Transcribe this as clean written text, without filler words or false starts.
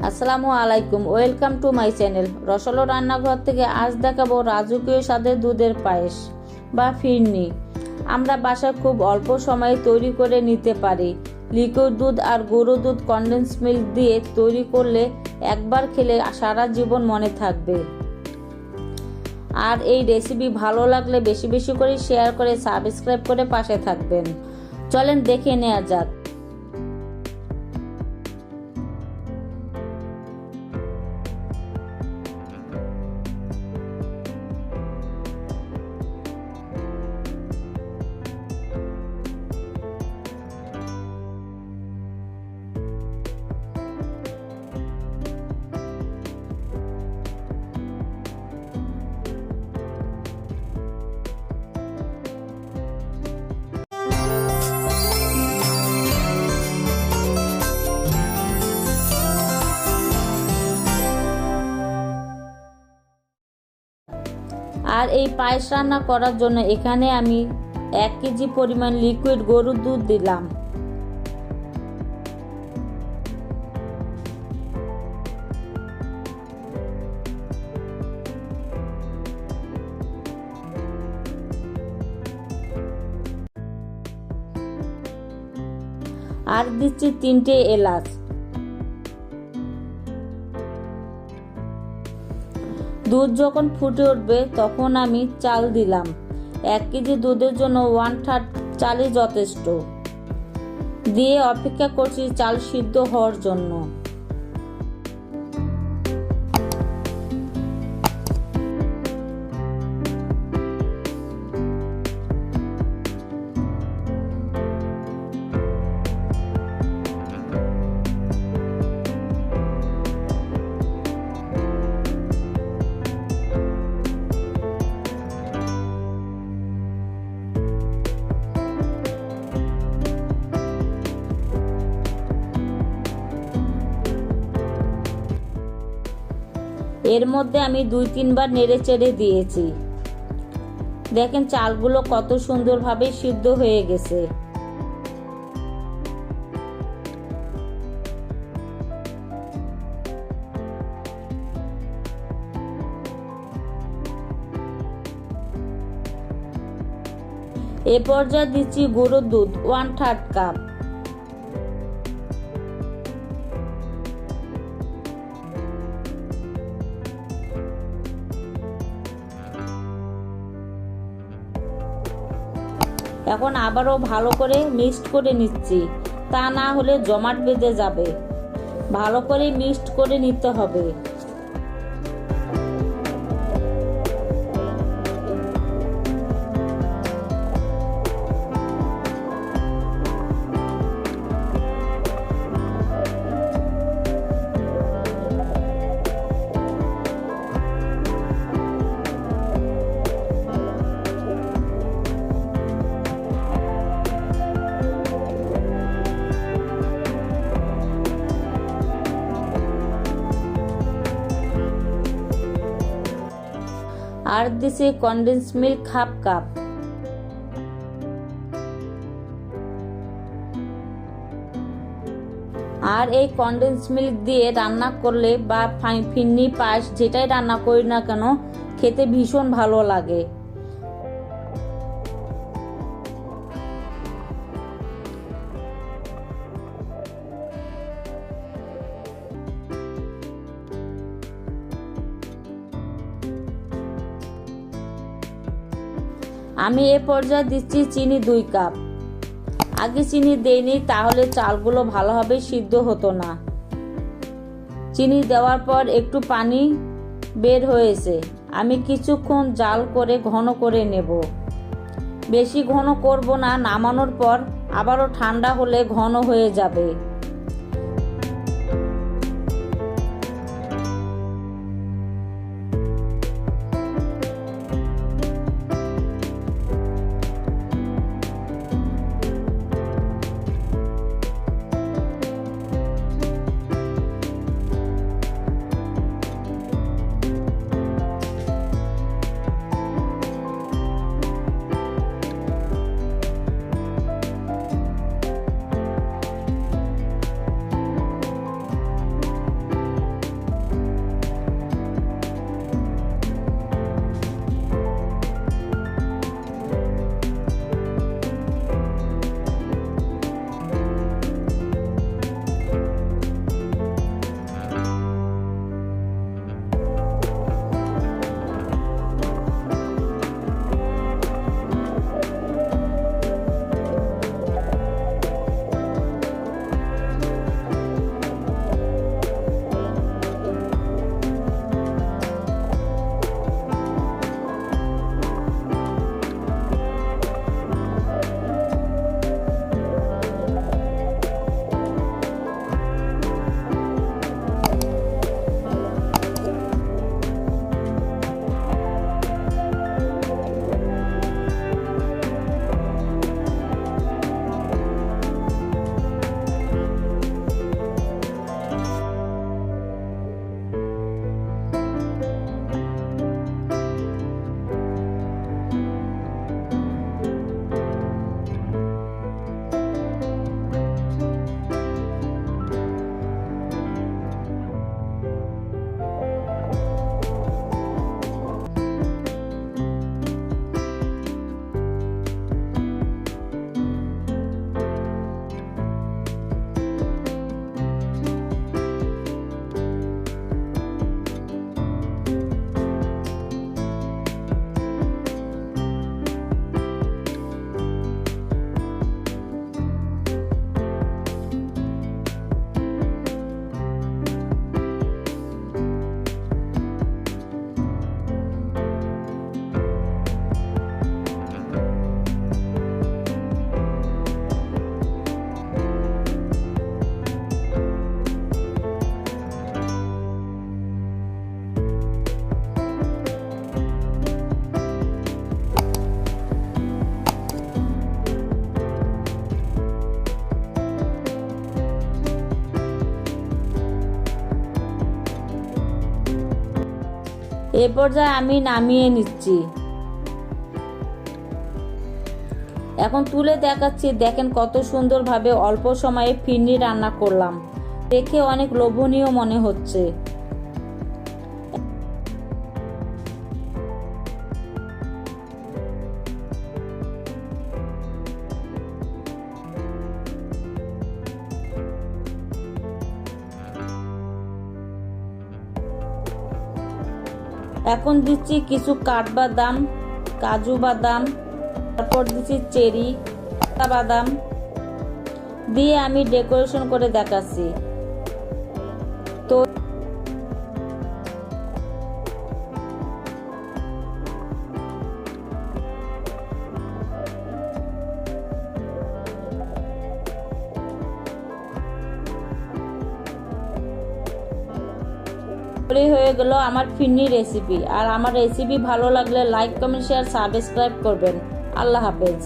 আসসালামু আলাইকুম, welcome to my channel রসালো রান্নাঘর থেকে। আজ দেখাবো রাজকীয় স্বাদের দুধের পায়েস বা ফিরনি। আমরা বাসায় খুব অল্প সময়ে তৈরি করে নিতে পারি। লিকুইড দুধ আর গরু দুধ কনডেন্স মিল্ক দিয়ে তৈরি করলে একবার খেলে সারা জীবন মনে থাকবে। আর এই রেসিপি ভালো লাগলে বেশি বেশি করে শেয়ার করে সাবস্ক্রাইব করে পাশে থাকবেন। চলেন দেখে নেওয়া যাক। আর এই পায়েস রান্না করার জন্য এখানে আমি 1 কেজি পরিমাণ লিকুইড গরুর দুধ দিলাম। আর দিচ্ছি 3টে এলাচ। দুধ যখন ফুটে উঠবে তখন আমি চাল দিলাম। 1 কেজি দুধের জন্য 1/3 চালই যথেষ্ট। দিয়ে অপেক্ষা করছি চাল সিদ্ধ হওয়ার জন্য। এর মধ্যে আমি 2-3 বার নেড়ে চেড়ে দিয়েছি। দেখেন চালগুলো কত সুন্দরভাবে সিদ্ধ হয়ে গেছে। এ পর্যায়ে দিচ্ছি গরুর দুধ 1/3 কাপ। এখন আবারও ভালো করে মিক্সড করে নিচ্ছি, তা না হলে জমাট বেঁধে যাবে। ভালো করে মিক্সড করে নিতে হবে। আর দিছি কনডেন্স মিল্ক 1/2 কাপ। আর এই কনডেন্স মিল্ক দিয়ে রান্না করলে বা ফিরনি পায়েস যেটাই রান্না করি না কেন খেতে ভীষণ ভালো লাগে। আমি এ পর্যায়ে দিচ্ছি চিনি 2 কাপ। আগে চিনি দেইনি, তাহলে চালগুলো ভালোভাবে সিদ্ধ হতো না। চিনি দেওয়ার পর একটু পানি বের হয়েছে। আমি কিছুক্ষণ জাল করে ঘন করে নেব। বেশি ঘন করব না, নামানোর পর আবারও ঠান্ডা হলে ঘন হয়ে যাবে। এ পর্যায়ে আমি নামিয়ে নিচ্ছি। এখন তুলে দেখাচ্ছি, দেখেন কত সুন্দরভাবে অল্প সময়ে ফিরনি রান্না করলাম। দেখে অনেক লোভনীয় মনে হচ্ছে। এখন দিচ্ছি কিছু কাঠবাদাম, কাজু বাদাম, তারপর দিচ্ছি চেরি বাদাম দিয়ে আমি ডেকোরেশন করে দেখাচ্ছি। তো হয়ে গেল আমার ফিরনি রেসিপি। আর আমার রেসিপি ভালো লাগলে লাইক, কমেন্ট, শেয়ার, সাবস্ক্রাইব করবেন। আল্লাহ হাফেজ।